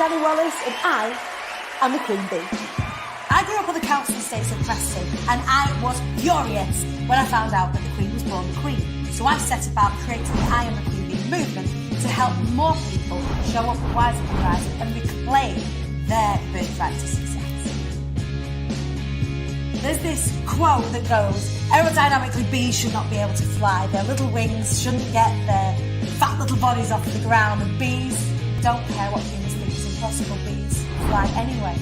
Danny Wallace and I am the Queen Bee. I grew up on the council estates of Preston and I was furious when I found out that the Queen was born the Queen. So I set about creating the I am the Queen Bee movement to help more people show up at Wise Up Horizon and reclaim their birthright to success. There's this quote that goes, aerodynamically bees should not be able to fly, their little wings shouldn't get their fat little bodies off the ground, and bees don't care what humans think is impossible, bees fly anyway.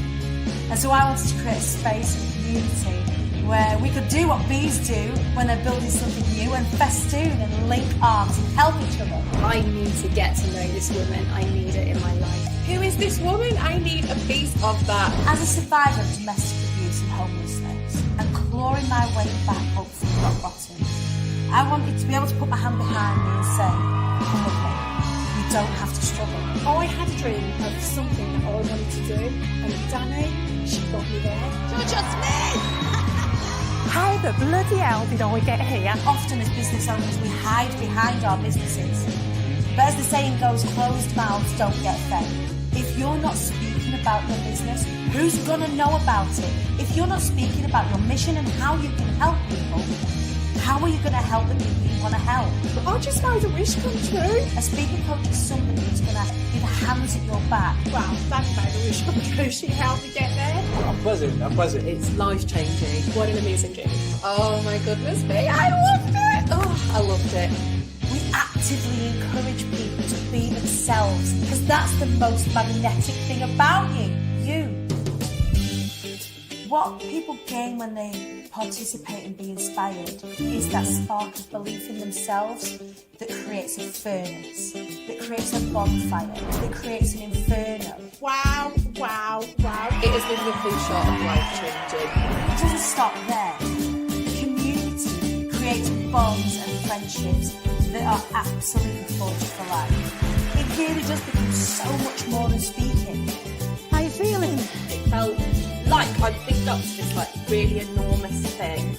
And so I wanted to create a space and community where we could do what bees do when they're building something new and festoon and link arms and help each other. I need to get to know this woman. I need it in my life. Who is this woman? I need a piece of that. As a survivor of domestic abuse and homelessness and clawing my way back up from rock bottom, I wanted to be able to put my hand behind me and say, come with me, you don't have to struggle. I had a dream of something that I wanted to do, and Danny, she got me there. You're just me! How the bloody hell did I get here? Often as business owners, we hide behind our businesses. But as the saying goes, closed mouths don't get fed. If you're not speaking about your business, who's gonna know about it? If you're not speaking about your mission and how you can help people, how are you gonna help the people you wanna help? I just made a wish come true. A speaking coach is somebody who's gonna be the hands at your back. Wow, Danny made a wish come true. She helped me get there. I'm buzzing. It's life-changing. What an amazing journey. Oh my goodness me, I loved it. Oh, I loved it. We actively encourage people to be themselves because that's the most magnetic thing about you. What people gain when they participate and be inspired is that spark of belief in themselves that creates a furnace, that creates a bonfire, that creates an inferno. Wow, wow, wow. It has been nothing short of life-changing. It doesn't stop there. Community creates bonds and friendships that are absolutely forged for life. It really does become so much more than speaking. How you feeling? It felt like I'd picked up this really enormous thing.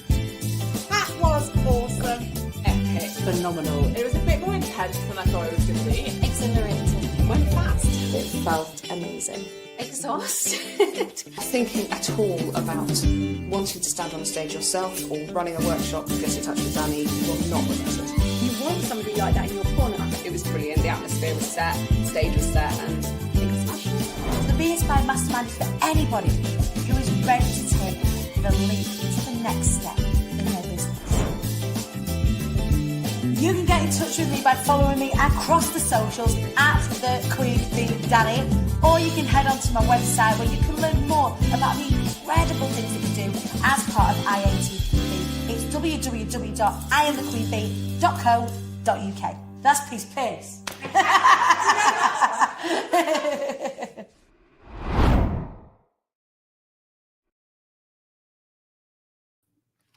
That was awesome. Epic. Phenomenal. It was a bit more intense than I thought it was going to be. Exhilarating. Went fast. It felt amazing. Exhausted. Thinking at all about wanting to stand on a stage yourself or running a workshop to get in touch with Danny, you will not regret it. You want somebody like that in your corner. It was brilliant, the atmosphere was set, the stage was set, and I think it's smashing. The Be Inspired Mastermind is for anybody who is ready to take the leap to the next step in their business. You can get in touch with me by following me across the socials at the Queen Bee Danny, or you can head on to my website where you can learn more about the incredible things that you do as part of IATQB. It's www.iamthequeenbee.co.uk. That's peace.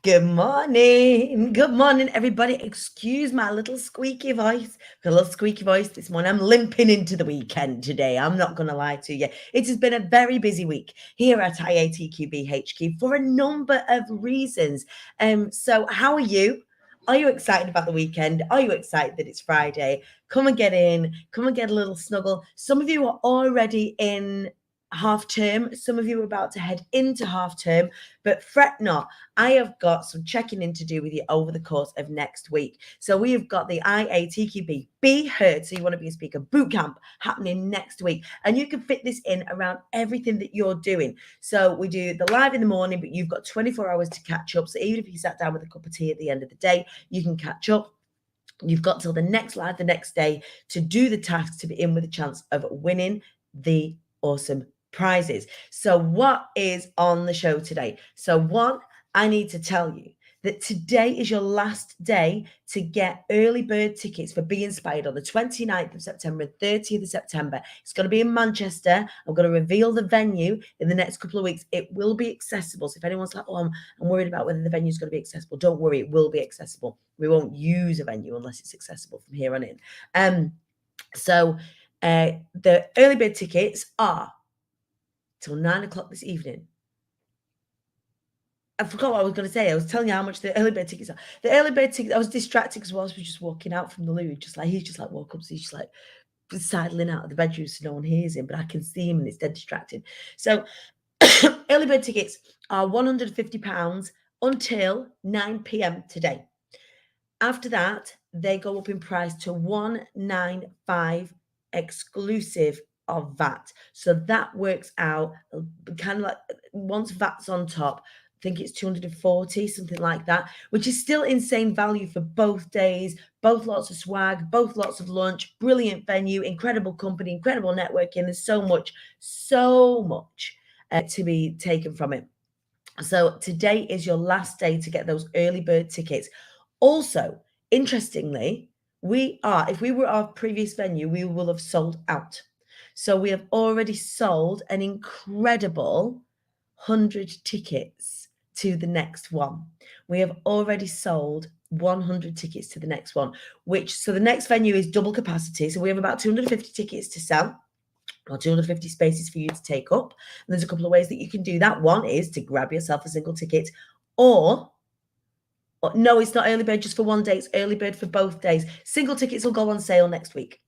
Good morning, everybody. Excuse my little squeaky voice. Got a little squeaky voice this morning. I'm limping into the weekend today. I'm not going to lie to you. It has been a very busy week here at IATQB HQ for a number of reasons. So how are you? Are you excited about the weekend? Are you excited that it's Friday? Come and get in. Come and get a little snuggle. Some of you are already in half term. Some of you are about to head into half term, but fret not. I have got some checking in to do with you over the course of next week. So we have got the IATQB BE Heard, so you want to be a speaker bootcamp happening next week, and you can fit this in around everything that you're doing. So we do the live in the morning, but you've got 24 hours to catch up. So even if you sat down with a cup of tea at the end of the day, you can catch up. You've got till the next live the next day to do the task to be in with a chance of winning the awesome prizes. So what is on the show today? So one, I need to tell you that today is your last day to get early bird tickets for Be Inspired on the 29th of September and 30th of September. It's going to be in Manchester. I'm going to reveal the venue in the next couple of weeks. It will be accessible. So if anyone's like, oh, I'm worried about whether the venue is going to be accessible, don't worry, it will be accessible. We won't use a venue unless it's accessible from here on in. So the early bird tickets are till 9 o'clock this evening. I forgot what I was going to say. I was telling you how much the early bird tickets are. The early bird tickets, I was distracted because whilst we were just walking out from the loo, he's just like woke up, so he's just like, sidling out of the bedroom so no one hears him, but I can see him and it's dead distracting. So early bird tickets are £150 until 9 p.m. today. After that, they go up in price to £195 exclusive of VAT. So that works out kind of like once VAT's on top, I think it's 240, something like that, which is still insane value for both days, both lots of swag, both lots of lunch, brilliant venue, incredible company, incredible networking. There's so much to be taken from it. So today is your last day to get those early bird tickets. Also, interestingly, if we were our previous venue, we will have sold out. So we have already sold an incredible 100 tickets to the next one. We have already sold 100 tickets to the next one, so the next venue is double capacity. So we have about 250 tickets to sell, or 250 spaces for you to take up. And there's a couple of ways that you can do that. One is to grab yourself a single ticket, or no, it's not early bird just for one day, it's early bird for both days. Single tickets will go on sale next week.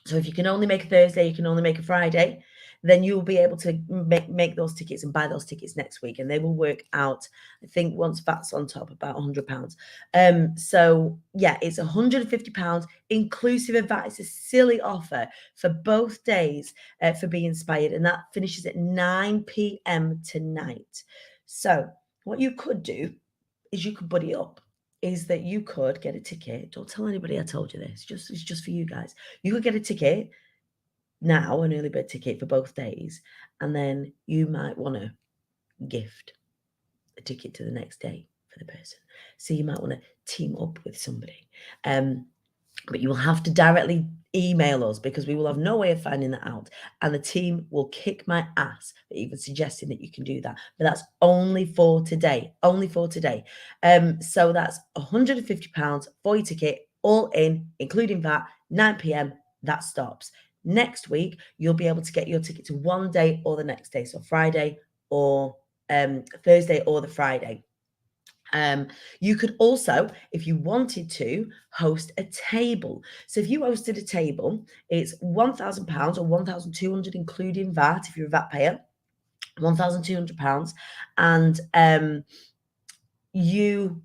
So if you can only make a Thursday, you can only make a Friday, then you will be able to make those tickets and buy those tickets next week. And they will work out, I think once VAT's on top, about £100. So yeah, it's £150 inclusive of VAT. It's a silly offer for both days for Be Inspired. And that finishes at 9 p.m. tonight. So what you could do is you could buddy up, is that you could get a ticket. Don't tell anybody I told you this. It's just for you guys. You could get a ticket now, an early bird ticket for both days, and then you might want to gift a ticket to the next day for the person. So you might want to team up with somebody. But you will have to directly email us because we will have no way of finding that out. And the team will kick my ass for even suggesting that you can do that. But that's only for today. Only for today. So that's £150 for your ticket, all in, including VAT, 9 p.m. That stops. Next week, you'll be able to get your ticket to one day or the next day. So Friday or Thursday or the Friday. You could also, if you wanted to, host a table. So if you hosted a table, it's £1,000 or £1,200 including VAT if you're a VAT payer, £1,200, and you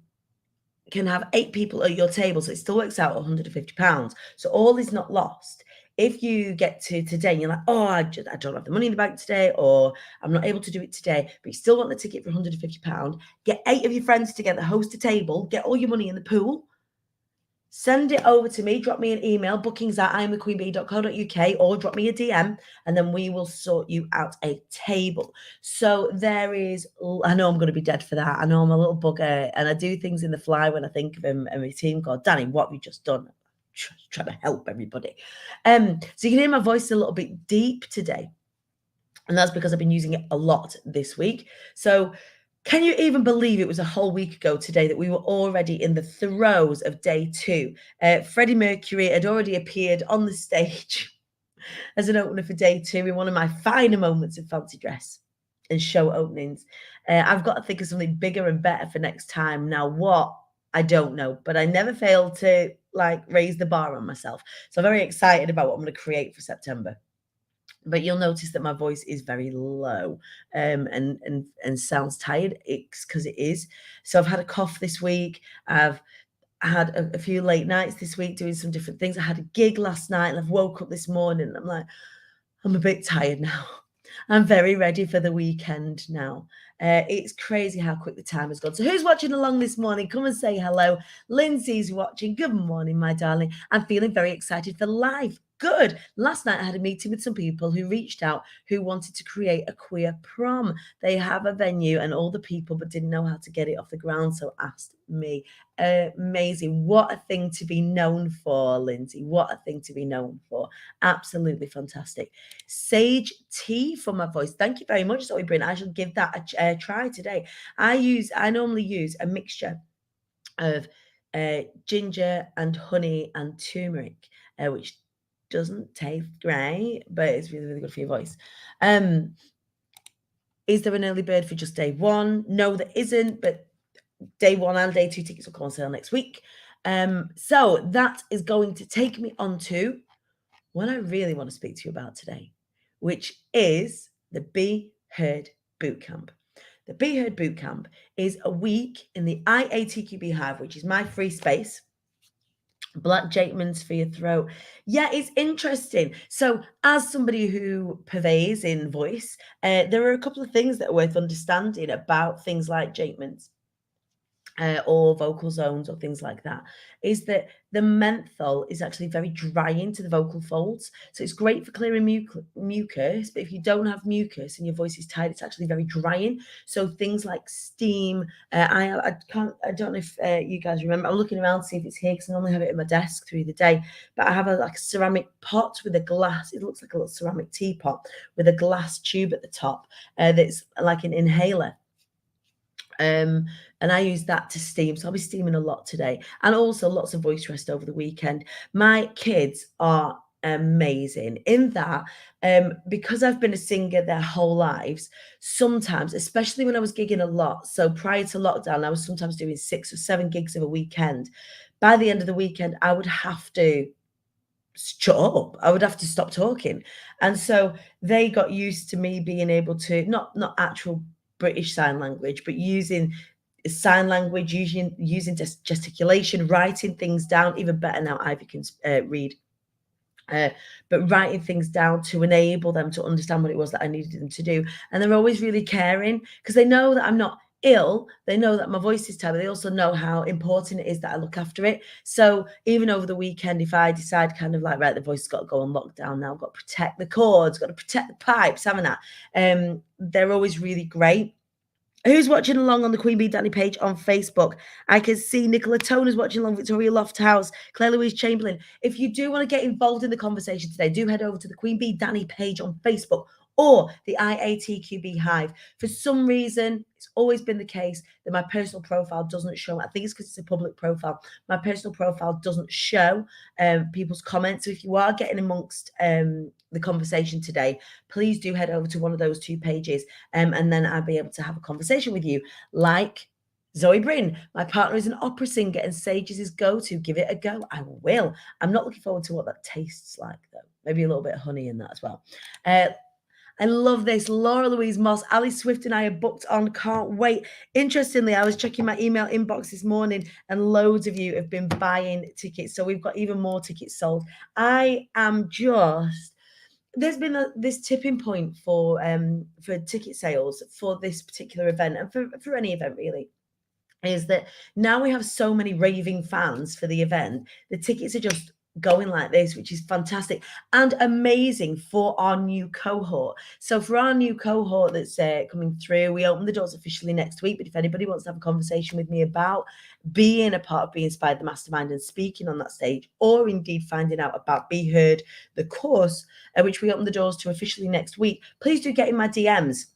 can have 8 people at your table, so it still works out £150. So all is not lost. If you get to today and you're like, oh, I don't have the money in the bank today, or I'm not able to do it today, but you still want the ticket for £150, get 8 of your friends together, host a table, get all your money in the pool, send it over to me, drop me an email, bookings@iamthequeenbee.co.uk, or drop me a DM, and then we will sort you out a table. So there is, I know I'm going to be dead for that. I know I'm a little bugger, and I do things in the fly when I think of him, and my team go, Danny, what have you just done? Trying to help everybody. So you can hear my voice a little bit deep today, and that's because I've been using it a lot this week. So can you even believe it was a whole week ago today that we were already in the throes of day 2? Freddie Mercury had already appeared on the stage as an opener for day 2 in one of my finer moments of fancy dress and show openings. I've got to think of something bigger and better for next time. Now what? I don't know, but I never fail to raise the bar on myself. So I'm very excited about what I'm going to create for September. But you'll notice that my voice is very low and sounds tired. It's because it is. So I've had a cough this week. I've had a few late nights this week doing some different things. I had a gig last night and I've woke up this morning and I'm like, I'm a bit tired now. I'm very ready for the weekend now. It's crazy how quick the time has gone. So who's watching along this morning? Come and say hello. Lindsay's watching. Good morning, my darling. I'm feeling very excited for life. Good. Last night I had a meeting with some people who reached out who wanted to create a queer prom. They have a venue and all the people, but didn't know how to get it off the ground, so asked me. Amazing. What a thing to be known for, Lindsay. What a thing to be known for. Absolutely fantastic. Sage tea for my voice. Thank you very much, Zoe Bryn. I shall give that a try today. I normally use a mixture of ginger and honey and turmeric, which doesn't taste great, but it's really, really good for your voice. Is there an early bird for just day 1? No, there isn't, but day 1 and day 2 tickets will go on sale next week. So that is going to take me on to what I really want to speak to you about today, which is the BE Heard Bootcamp. The BE Heard Bootcamp is a week in the IATQB Hive, which is my free space. Black Jakeman's for your throat. Yeah, it's interesting. So as somebody who purveys in voice, there are a couple of things that are worth understanding about things like Jakeman's. Or vocal zones or things like that, is that the menthol is actually very drying to the vocal folds. So it's great for clearing mucus, but if you don't have mucus and your voice is tight, it's actually very drying. So things like steam, I don't know if you guys remember, I'm looking around to see if it's here because I normally have it at my desk through the day, but I have a ceramic pot with a glass, it looks like a little ceramic teapot with a glass tube at the top that's like an inhaler. And I use that to steam. So I'll be steaming a lot today, and also lots of voice rest over the weekend. My kids are amazing in that because I've been a singer their whole lives, sometimes, especially when I was gigging a lot. So prior to lockdown, I was sometimes doing 6 or 7 gigs of a weekend. By the end of the weekend, I would have to shut up. I would have to stop talking. And so they got used to me being able to, not actual British Sign Language, but using sign language, using gesticulation, writing things down. Even better now, Ivy can read. But writing things down to enable them to understand what it was that I needed them to do. And they're always really caring because they know that I'm not ill. They know that my voice is tight, but they also know how important it is that I look after it. So even over the weekend, if I decide kind of like, right, the voice has got to go on lockdown now, I've got to protect the cords, got to protect the pipes, haven't I? They're always really great. Who's watching along on the Queen Bee Danny page on Facebook? I can see Nicola Tone is watching along, Victoria Lofthouse, Claire Louise Chamberlain. If you do want to get involved in the conversation today, do head over to the Queen Bee Danny page on Facebook or the IATQB Hive. For some reason, it's always been the case that my personal profile doesn't show. I think it's because it's a public profile. My personal profile doesn't show people's comments. So if you are getting amongst the conversation today, please do head over to one of those 2 pages and then I'll be able to have a conversation with you. Like Zoe Bryn, my partner is an opera singer and Sage is his go-to. Give it a go. I will. I'm not looking forward to what that tastes like, though. Maybe a little bit of honey in that as well. I love this. Laura Louise Moss, Ali Swift and I are booked on. Can't wait. Interestingly, I was checking my email inbox this morning and loads of you have been buying tickets. So we've got even more tickets sold. I am just... There's been this tipping point for ticket sales for this particular event and for any event really, is that now we have so many raving fans for the event. The tickets are just going like this, which is fantastic and amazing for our new cohort. So for our new cohort that's coming through, we open the doors officially next week. But if anybody wants to have a conversation with me about being a part of Be Inspired the Mastermind and speaking on that stage, or indeed finding out about BE Heard, the course, which we open the doors to officially next week, please do get in my DMs.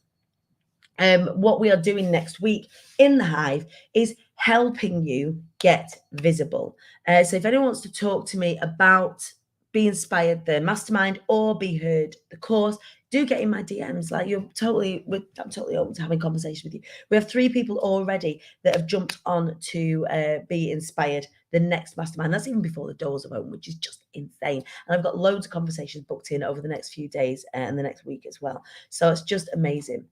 What we are doing next week in the Hive is helping you get visible. So if anyone wants to talk to me about Be Inspired, the Mastermind, or BE Heard, the course, do get in my DMs. Like I'm totally open to having a conversation with you. We have 3 people already that have jumped on to Be Inspired, the next Mastermind. That's even before the doors are open, which is just insane. And I've got loads of conversations booked in over the next few days and the next week as well. So it's just amazing.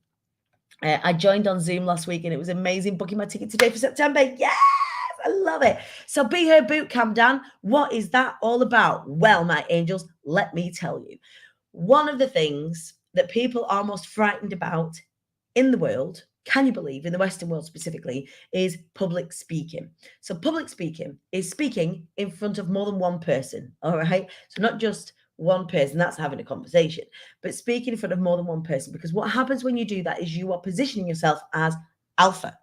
I joined on Zoom last week and it was amazing, booking my ticket today for September. Yes, I love it. So BE Heard Bootcamp, Dan, what is that all about? Well, my angels, let me tell you. One of the things that people are most frightened about in the world, can you believe, in the Western world specifically, is public speaking. So public speaking is speaking in front of more than one person, all right? So not just one person, that's having a conversation, but speaking in front of more than one person, because what happens when you do that is you are positioning yourself as alpha.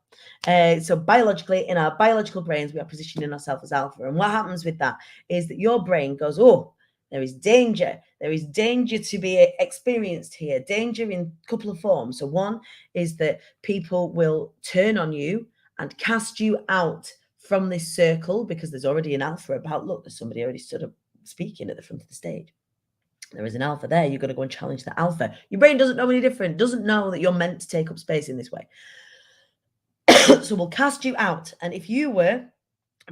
So biologically, in our biological brains, we are positioning ourselves as alpha. And what happens with that is that your brain goes, oh, there is danger. There is danger to be experienced here. Danger in a couple of forms. So one is that people will turn on you and cast you out from this circle because there's already an alpha about, look, there's somebody already stood up speaking at the front of the stage. There is an alpha there. You've got to go and challenge the alpha. Your brain doesn't know any different, doesn't know that you're meant to take up space in this way. So we'll cast you out. And if you were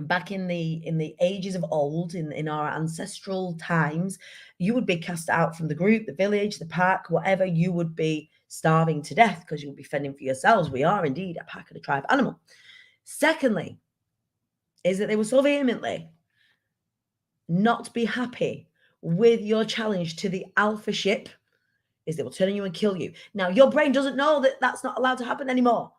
back in the ages of old, in our ancestral times, you would be cast out from the group, the village, the pack, whatever. You would be starving to death because you would be fending for yourselves. We are indeed a pack and a tribe animal. Secondly, is that they will so vehemently not be happy with your challenge to the alpha ship, is they will turn on you and kill you. Now, your brain doesn't know that that's not allowed to happen anymore,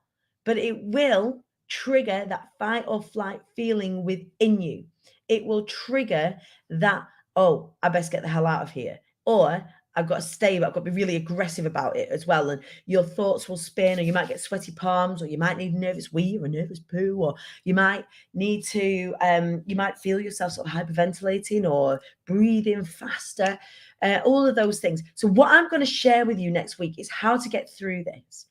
but it will trigger that fight or flight feeling within you. It will trigger that, oh, I best get the hell out of here. Or I've got to stay, but I've got to be really aggressive about it as well. And your thoughts will spin, or you might get sweaty palms, or you might need a nervous wee or a nervous poo, or you might need to, you might feel yourself sort of hyperventilating or breathing faster, all of those things. So what I'm going to share with you next week is how to get through this.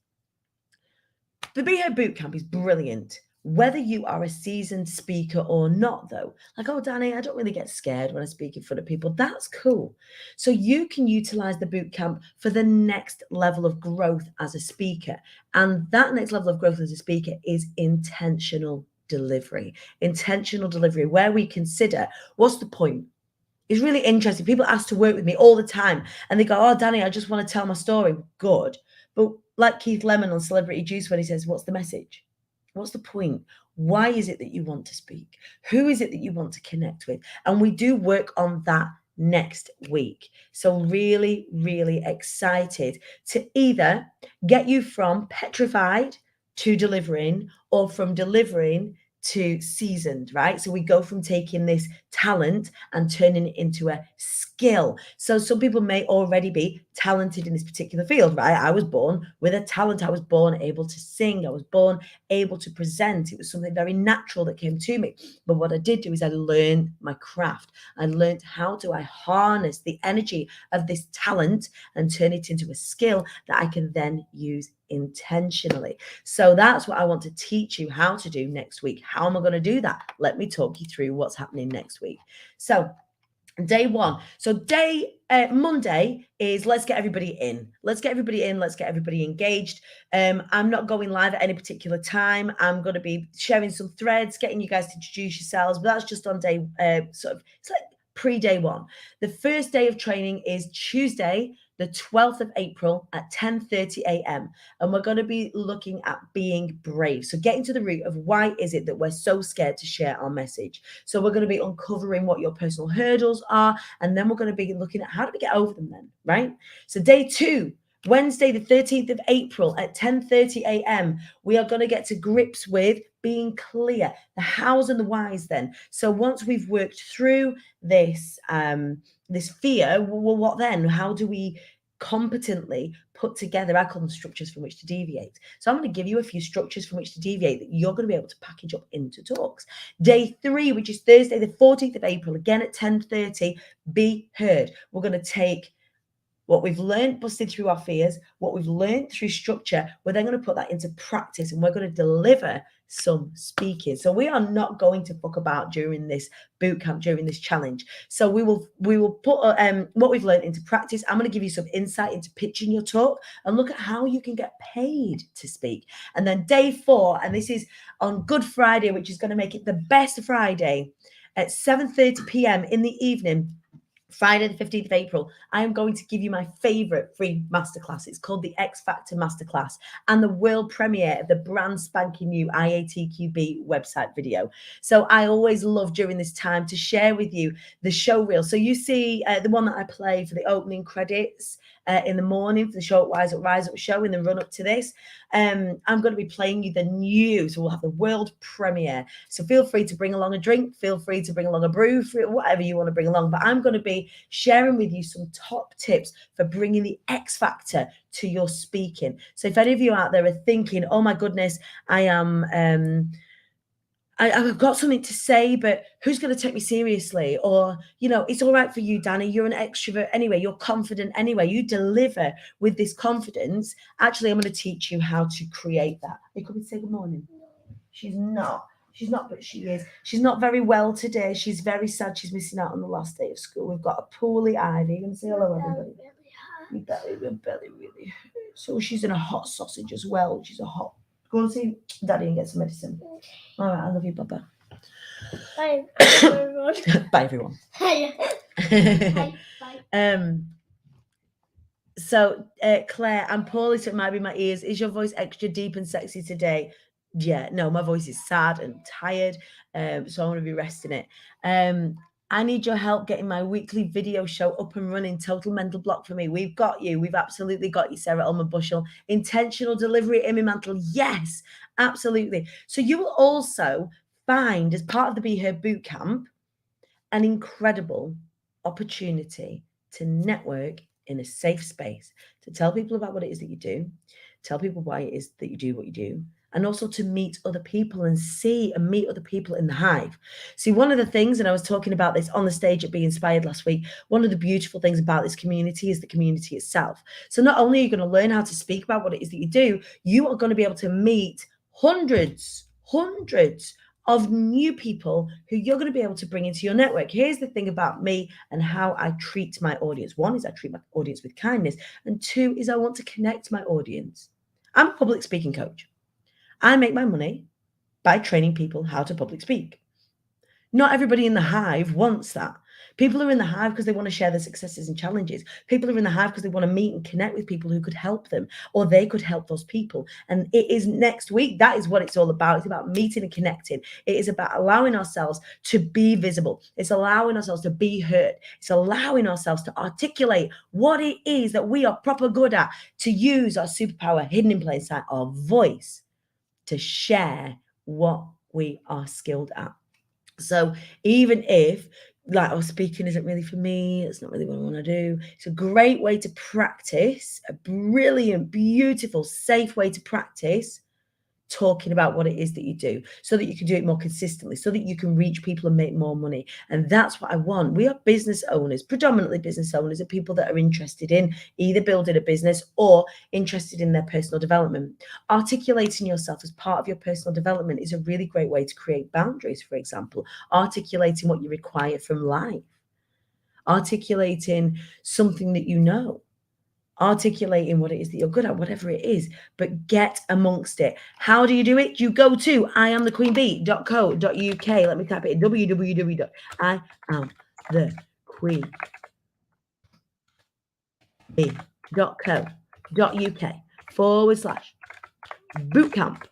The BE Heard Bootcamp is brilliant, whether you are a seasoned speaker or not, though. Like, oh, Danny, I don't really get scared when I speak in front of people. That's cool. So you can utilize the bootcamp for the next level of growth as a speaker. And that next level of growth as a speaker is intentional delivery. Intentional delivery, where we consider, what's the point? It's really interesting. People ask to work with me all the time, and they go, oh, Danny, I just want to tell my story. Good. But like Keith Lemon on Celebrity Juice, when he says, what's the message? What's the point? Why is it that you want to speak? Who is it that you want to connect with? And we do work on that next week. So really, really excited to either get you from petrified to delivering, or from delivering to seasoned, right? So we go from taking this talent and turning it into a skill. So some people may already be talented in this particular field, right? I was born with a talent. I was born able to sing. I was born able to present. It was something very natural that came to me. But what I did do is I learned my craft. I learned how do I harness the energy of this talent and turn it into a skill that I can then use intentionally. So that's what I want to teach you how to do next week. How am I going to do that? Let me talk you through what's happening next week. So day one. So Monday is let's get everybody in. Let's get everybody in. Let's get everybody engaged. I'm not going live at any particular time. I'm going to be sharing some threads, getting you guys to introduce yourselves, but that's just on day it's like pre-day one. The first day of training is Tuesday, the 12th of April at 10:30 a.m. And we're going to be looking at being brave. So getting to the root of why is it that we're so scared to share our message. So we're going to be uncovering what your personal hurdles are. And then we're going to be looking at how do we get over them then, right? So day two, Wednesday, the 13th of April at 10:30 a.m., we are going to get to grips with being clear, the hows and the whys then. So once we've worked through this, this fear, well, what then? How do we competently put together, I call them structures from which to deviate. So I'm going to give you a few structures from which to deviate that you're going to be able to package up into talks. Day three, which is Thursday, the 14th of April, again at 10:30, Be Heard. We're going to take what we've learned, busted through our fears, what we've learned through structure, we're then going to put that into practice, and we're going to deliver some speaking. So we are not going to fuck about during this boot camp, during this challenge. So we will put what we've learned into practice. I'm going to give you some insight into pitching your talk and look at how you can get paid to speak. And then day four, and this is on Good Friday, which is going to make it the best Friday, at 7:30 p.m. in the evening, Friday, the 15th of April, I am going to give you my favorite free masterclass. It's called the X Factor Masterclass, and the world premiere of the brand spanking new IATQB website video. So I always love during this time to share with you the show reel. So you see the one that I play for the opening credits in the morning for the show Rise Up show in the run up to this. I'm going to be playing you the new, so we'll have the world premiere. So feel free to bring along a drink, feel free to bring along a brew, whatever you want to bring along. But I'm going to be sharing with you some top tips for bringing the X factor to your speaking. So if any of you out there are thinking, oh my goodness, I've got something to say, but who's going to take me seriously? Or, you know, it's all right for you, Danny. You're an extrovert anyway. You're confident anyway. You deliver with this confidence. Actually, I'm going to teach you how to create that. Are you coming to say good morning? She's not, but she is. She's not very well today. She's very sad. She's missing out on the last day of school. We've got a poorly Ivy. You're going to say hello, everybody. Your belly really hurts. So she's in a hot sausage as well, which is a hot. Go and see Daddy and get some medicine. All right, I love you, Papa. Bye, everyone. Bye, everyone. Bye. Bye. So, Claire, I'm poorly, so it might be my ears. Is your voice extra deep and sexy today? Yeah, no, my voice is sad and tired, so I want to be resting it. I need your help getting my weekly video show up and running. Total mental block for me. We've got you. We've absolutely got you, Sarah Ulmer Bushell. Intentional delivery, Amy Mantle. Yes, absolutely. So you will also find, as part of the BE Heard Bootcamp, an incredible opportunity to network in a safe space, to tell people about what it is that you do, tell people why it is that you do what you do, and also to meet other people and see and meet other people in the hive. See, one of the things, and I was talking about this on the stage at Be Inspired last week, one of the beautiful things about this community is the community itself. So not only are you going to learn how to speak about what it is that you do, you are going to be able to meet hundreds of new people who you're going to be able to bring into your network. Here's the thing about me and how I treat my audience. One is I treat my audience with kindness, and two is I want to connect my audience. I'm a public speaking coach. I make my money by training people how to public speak. Not everybody in the hive wants that. People are in the hive because they want to share their successes and challenges. People are in the hive because they want to meet and connect with people who could help them, or they could help those people. And it is next week. That is what it's all about. It's about meeting and connecting. It is about allowing ourselves to be visible. It's allowing ourselves to be heard. It's allowing ourselves to articulate what it is that we are proper good at, to use our superpower hidden in plain sight, our voice, to share what we are skilled at. So even if, like, speaking isn't really for me, it's not really what I want to do, it's a great way to practice, a brilliant, beautiful, safe way to practice talking about what it is that you do, so that you can do it more consistently, so that you can reach people and make more money. And that's what I want. We are business owners, predominantly business owners, are people that are interested in either building a business or interested in their personal development. Articulating yourself as part of your personal development is a really great way to create boundaries. For example, articulating what you require from life, articulating something that you know, articulating what it is that you're good at, whatever it is, but get amongst it. How do you do it? You go to iamthequeenbee.co.uk. Let me type it in: www.iamthequeenbee.co.uk/bootcamp.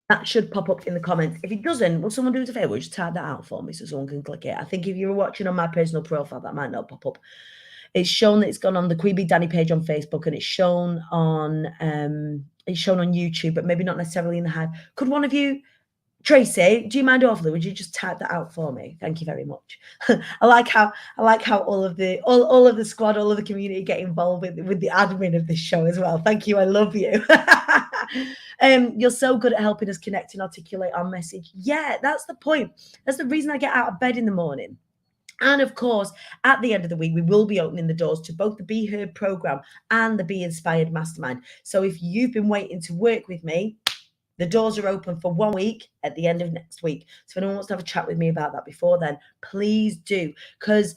That should pop up in the comments. If it doesn't, will someone do us a favor? Just type that out for me so someone can click it. I think if you were watching on my personal profile, that might not pop up. It's shown that it's gone on the Queen Bee Danny page on Facebook, and it's shown on YouTube, but maybe not necessarily in the hive. Could one of you, Tracy, do you mind awfully? Would you just type that out for me? Thank you very much. I like how all of the squad, all of the community get involved with the admin of this show as well. Thank you. I love you. You're so good at helping us connect and articulate our message. Yeah, that's the point. That's the reason I get out of bed in the morning. And of course, at the end of the week, we will be opening the doors to both the BE Heard program and the Be Inspired Mastermind. So if you've been waiting to work with me, the doors are open for 1 week at the end of next week. So if anyone wants to have a chat with me about that before then, please do. Because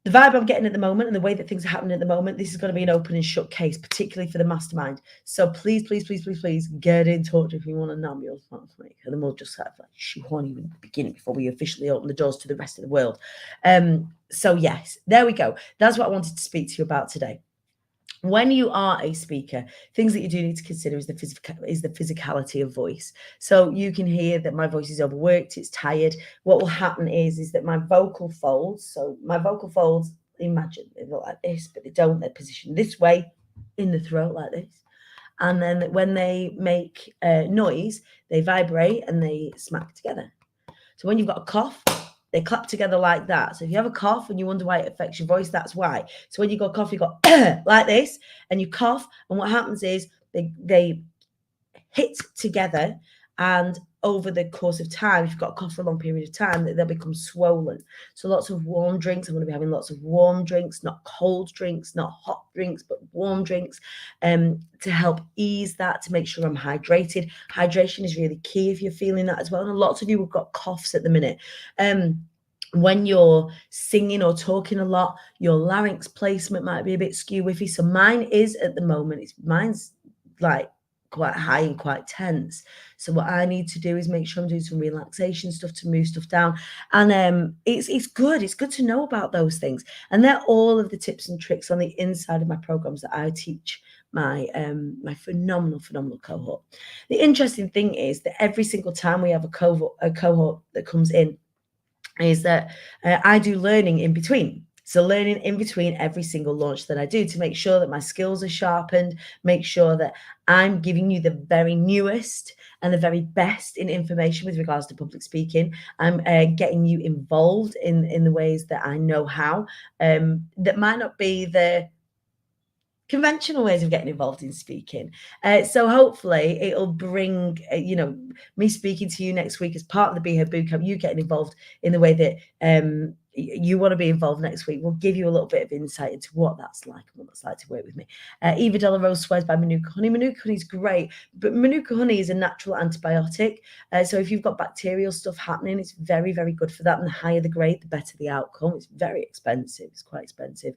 the vibe I'm getting at the moment and the way that things are happening at the moment, this is going to be an open and shut case, particularly for the mastermind. So please get in touch if you want to know me. And then we'll just have like shoehorn you in the beginning before we officially open the doors to the rest of the world. So yes, there we go. That's what I wanted to speak to you about today. When you are a speaker, things that you do need to consider is the physicality of voice. So you can hear that my voice is overworked, it's tired. What will happen is that my vocal folds, imagine they look like this, but they don't. They're positioned this way in the throat like this. And then when they make noise, they vibrate and they smack together. So when you've got a cough, they clap together like that. So if you have a cough and you wonder why it affects your voice, that's why. So when you go cough, you go like this, and you cough, and what happens is they hit together, and over the course of time, if you've got a cough for a long period of time, they'll become swollen. So lots of warm drinks. I'm going to be having lots of warm drinks, not cold drinks, not hot drinks, but warm drinks, to help ease that, to make sure I'm hydrated. Hydration is really key if you're feeling that as well. And lots of you have got coughs at the minute. When you're singing or talking a lot, your larynx placement might be a bit skew-whiffy. So mine is at the moment, mine's like quite high and quite tense. So what I need to do is make sure I'm doing some relaxation stuff to move stuff down. And it's good. It's good to know about those things. And they're all of the tips and tricks on the inside of my programs that I teach my my phenomenal cohort. The interesting thing is that every single time we have a cohort that comes in, is that I do learning in between. So learning in between every single launch that I do to make sure that my skills are sharpened, make sure that I'm giving you the very newest and the very best in information with regards to public speaking. I'm getting you involved in the ways that I know how, that might not be the conventional ways of getting involved in speaking. So hopefully it'll bring, me speaking to you next week as part of the BE Heard Bootcamp, you getting involved in the way that you want to be involved next week. We'll give you a little bit of insight into what that's like and what that's like to work with me. Eva Della Rose swears by Manuka honey. Manuka honey is great, but Manuka honey is a natural antibiotic. So if you've got bacterial stuff happening, it's very, very good for that. And the higher the grade, the better the outcome. It's very expensive. It's quite expensive.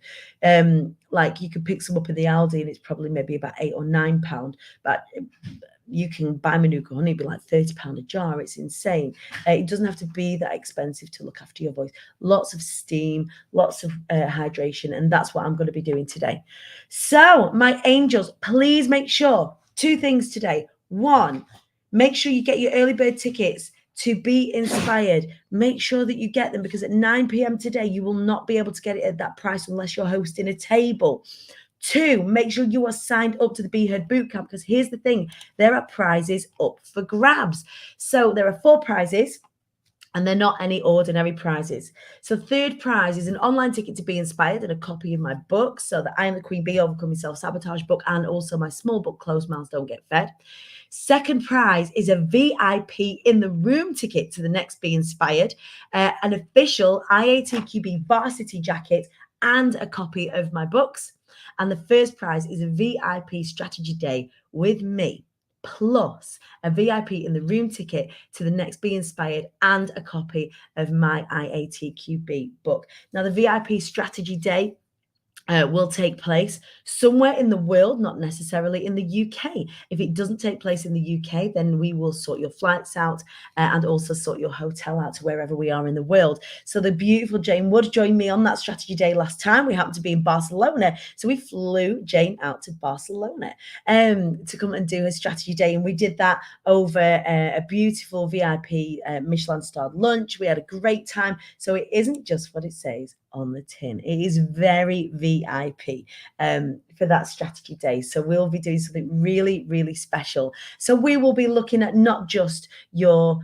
Like you could pick some up in the Aldi and it's probably maybe about £8 or £9, but you can buy Manuka honey, be like £30 a jar. It's insane. It doesn't have to be that expensive to look after your voice. Lots of steam, lots of hydration, and that's what I'm going to be doing today. So my angels, please make sure 2 things today. 1, make sure you get your early bird tickets to Be Inspired. Make sure that you get them, because at 9 p.m. today, you will not be able to get it at that price unless you're hosting a table. 2, make sure you are signed up to the BE Heard Bootcamp, because here's the thing, there are prizes up for grabs. So there are 4 prizes, and they're not any ordinary prizes. So 3rd prize is an online ticket to Be Inspired and a copy of my book, so that I Am the Queen Bee, Overcoming Self-Sabotage book, and also my small book, Closed Mouths Don't Get Fed. 2nd prize is a VIP in the room ticket to the next Be Inspired, an official IATQB varsity jacket, and a copy of my books. And the 1st prize is a VIP strategy day with me, plus a VIP in the room ticket to the next Be Inspired and a copy of my IATQB book. Now, the VIP strategy day will take place somewhere in the world, not necessarily in the UK. If it doesn't take place in the UK, then we will sort your flights out and also sort your hotel out to wherever we are in the world. So the beautiful Jane Wood joined me on that strategy day last time. We happened to be in Barcelona, so we flew Jane out to Barcelona to come and do her strategy day, and we did that over a beautiful VIP Michelin-starred lunch. We had a great time. So it isn't just what it says on the tin. It is very VIP for that strategy day. So we'll be doing something really, really special. So we will be looking at not just your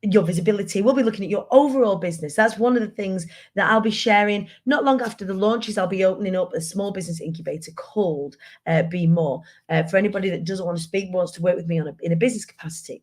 visibility, we'll be looking at your overall business. That's one of the things that I'll be sharing not long after the launches. I'll be opening up a small business incubator called Be More for anybody that doesn't want to speak, wants to work with me in a business capacity.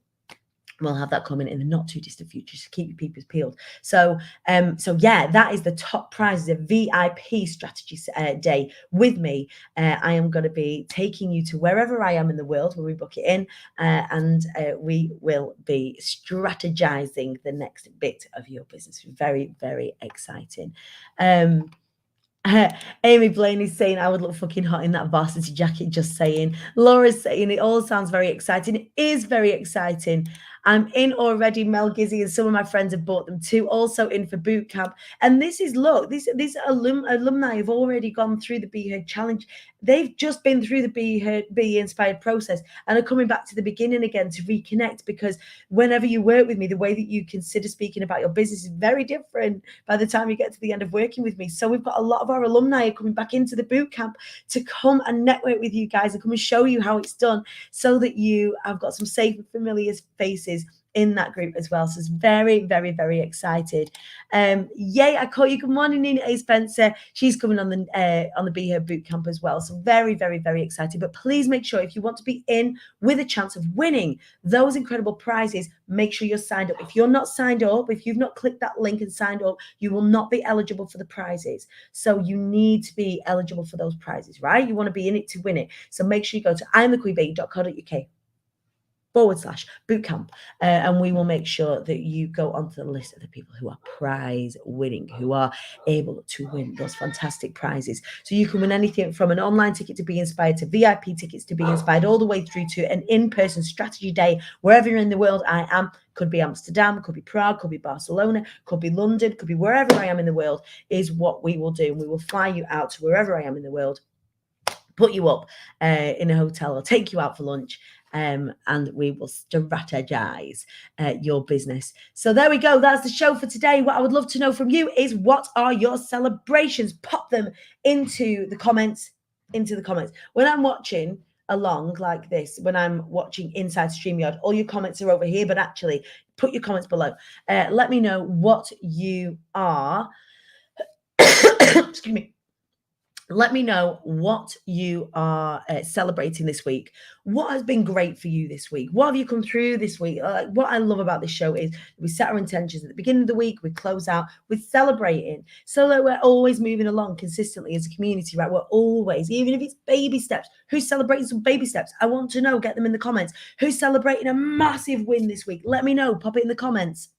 We'll have that coming in the not too distant future, so keep your peepers peeled. So yeah, that is the top prize, a VIP strategy day with me. I am going to be taking you to wherever I am in the world where we book it in, and we will be strategizing the next bit of your business. Very, very exciting. Amy Blaine is saying, I would look fucking hot in that varsity jacket, just saying. Laura's saying, it all sounds very exciting. It is very exciting. I'm in already, Mel Gizzy, and some of my friends have bought them too, also in for boot camp. And this is, look, these alumni have already gone through the BE Heard Challenge. They've just been through the BE Inspired process and are coming back to the beginning again to reconnect, because whenever you work with me, the way that you consider speaking about your business is very different by the time you get to the end of working with me. So we've got a lot of our alumni coming back into the boot camp to come and network with you guys and come and show you how it's done, so that you have got some safe and familiar faces in that group as well. So it's very, very, very excited. Yay, I caught you. Good morning, Nina A. Spencer. She's coming on the BE Heard Bootcamp as well. So very, very, very excited. But please make sure, if you want to be in with a chance of winning those incredible prizes, make sure you're signed up. If you're not signed up, if you've not clicked that link and signed up, you will not be eligible for the prizes. So you need to be eligible for those prizes, right? You want to be in it to win it. So make sure you go to imthequeenbee.co.uk. facebook.com/bootcamp. And we will make sure that you go onto the list of the people who are prize winning, who are able to win those fantastic prizes. So you can win anything from an online ticket to Be Inspired, to VIP tickets to Be Inspired, all the way through to an in-person strategy day, wherever you're in the world I am. Could be Amsterdam, could be Prague, could be Barcelona, could be London, could be wherever I am in the world, is what we will do. We will fly you out to wherever I am in the world, put you up in a hotel or take you out for lunch, and we will strategize your business. So there we go. That's the show for today. What I would love to know from you is, what are your celebrations? Pop them into the comments. When I'm watching along like this, when I'm watching inside StreamYard, all your comments are over here, but actually put your comments below. Let me know what you are excuse me. Let me know what you are celebrating this week. What has been great for you this week? What have you come through this week? What I love about this show is we set our intentions at the beginning of the week, we close out with celebrating, so that we're always moving along consistently as a community, right? We're always, even if it's baby steps, who's celebrating some baby steps? I want to know. Get them in the comments. Who's celebrating a massive win this week? Let me know. Pop it in the comments.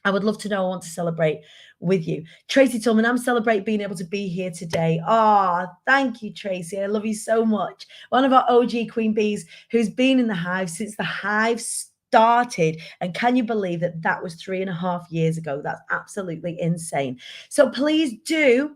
I would love to know. I want to celebrate with you. Tracy Tillman, I'm celebrating being able to be here today. Thank you, Tracy. I love you so much. One of our OG Queen Bees who's been in the hive since the hive started. And can you believe that that was 3.5 years ago? That's absolutely insane. So please do.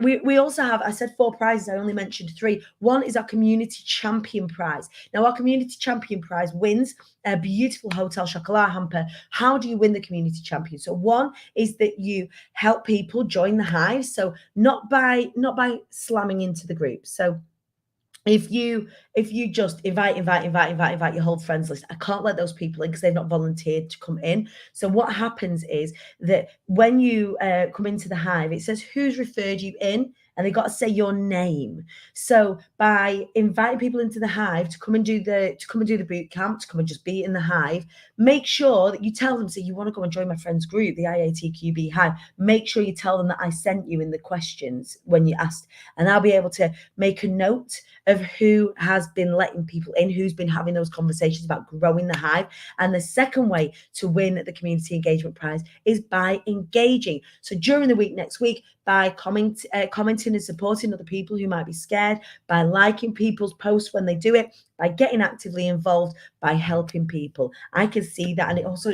We also have, I said 4 prizes. I only mentioned 3. One is our Community Champion Prize. Now, our Community Champion Prize wins a beautiful hotel chocolat hamper. How do you win the Community Champion? So one is that you help people join the hive. So not by slamming into the group. So if you just invite your whole friends list, I can't let those people in because they've not volunteered to come in. So what happens is that when you come into the hive, it says who's referred you in, and they got to say your name. So by inviting people into the hive to come and do the boot camp, to come and just be in the hive, make sure that you tell them, say you want to go and join my friend's group, the IATQB hive. Make sure you tell them that I sent you in the questions when you asked, and I'll be able to make a note of who has been letting people in, who's been having those conversations about growing the hive. And the second way to win the Community Engagement Prize is by engaging. So during the week next week, by commenting and supporting other people who might be scared, by liking people's posts when they do it, by getting actively involved, by helping people. I can see that, and it also,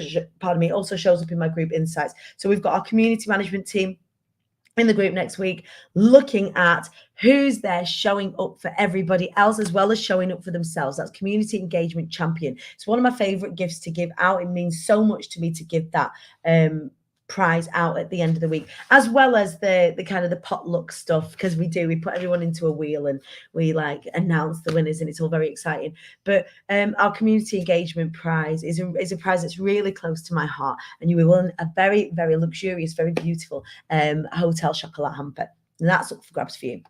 also shows up in my group insights. So we've got our community management team in the group next week, looking at who's there showing up for everybody else as well as showing up for themselves. That's Community Engagement Champion. It's one of my favorite gifts to give out. It means so much to me to give that prize out at the end of the week, as well as the kind of the potluck stuff, because we put everyone into a wheel and we like announce the winners, and it's all very exciting. But our Community Engagement Prize is a prize that's really close to my heart, and you will win a very, very luxurious, very beautiful hotel chocolat hamper, and that's up for grabs for you.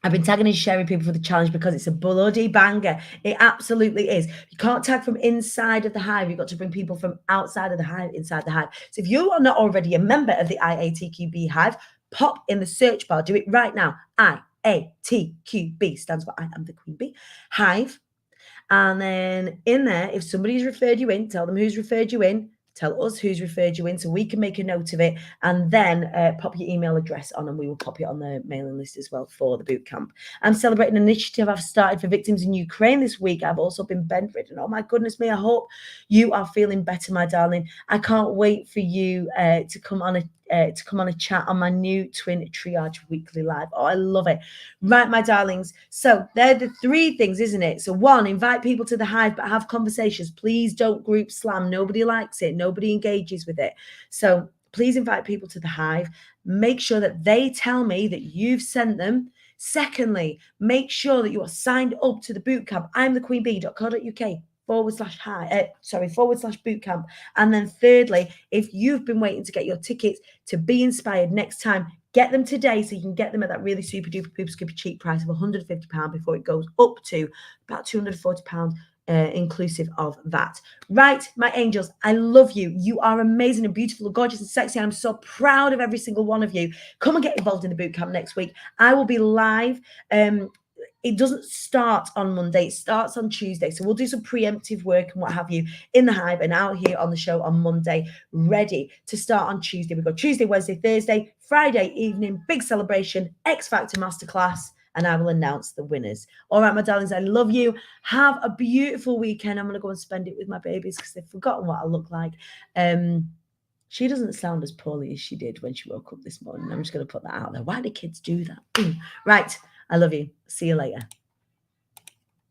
I've been tagging and sharing people for the challenge because it's a bloody banger. It absolutely is. You can't tag from inside of the hive. You've got to bring people from outside of the hive, inside the hive. So if you are not already a member of the IATQB hive, pop in the search bar. Do it right now. IATQB stands for I am the Queen Bee hive. And then in there, if somebody's referred you in, tell them who's referred you in. Tell us who's referred you in so we can make a note of it, and then pop your email address on, and we will pop it on the mailing list as well for the boot camp. I'm celebrating an initiative I've started for victims in Ukraine this week. I've also been bedridden. Oh my goodness me, I hope you are feeling better, my darling. I can't wait for you to come on a chat on my new Twin Triage weekly live. Oh, I love it. Right, my darlings. So they're the 3 things, isn't it? So 1, invite people to the hive, but have conversations. Please don't group slam. Nobody likes it. Nobody engages with it. So please invite people to the hive. Make sure that they tell me that you've sent them. Secondly, make sure that you are signed up to the bootcamp. imthequeenbee.co.uk /bootcamp. And then thirdly, if you've been waiting to get your tickets to Be Inspired next time, get them today so you can get them at that really super duper pooper scooper cheap price of £150 before it goes up to about £240 inclusive of that. Right, my angels, I love you. You are amazing and beautiful and gorgeous and sexy. I'm so proud of every single one of you. Come and get involved in the bootcamp next week. I will be live it doesn't start on Monday, it starts on Tuesday. So we'll do some preemptive work and what have you in the Hive and out here on the show on Monday, ready to start on Tuesday. We've got Tuesday, Wednesday, Thursday, Friday evening, big celebration, X Factor Masterclass, and I will announce the winners. All right, my darlings, I love you. Have a beautiful weekend. I'm going to go and spend it with my babies because they've forgotten what I look like. She doesn't sound as poorly as she did when she woke up this morning. I'm just going to put that out there. Why do kids do that? Right. I love you. See you later.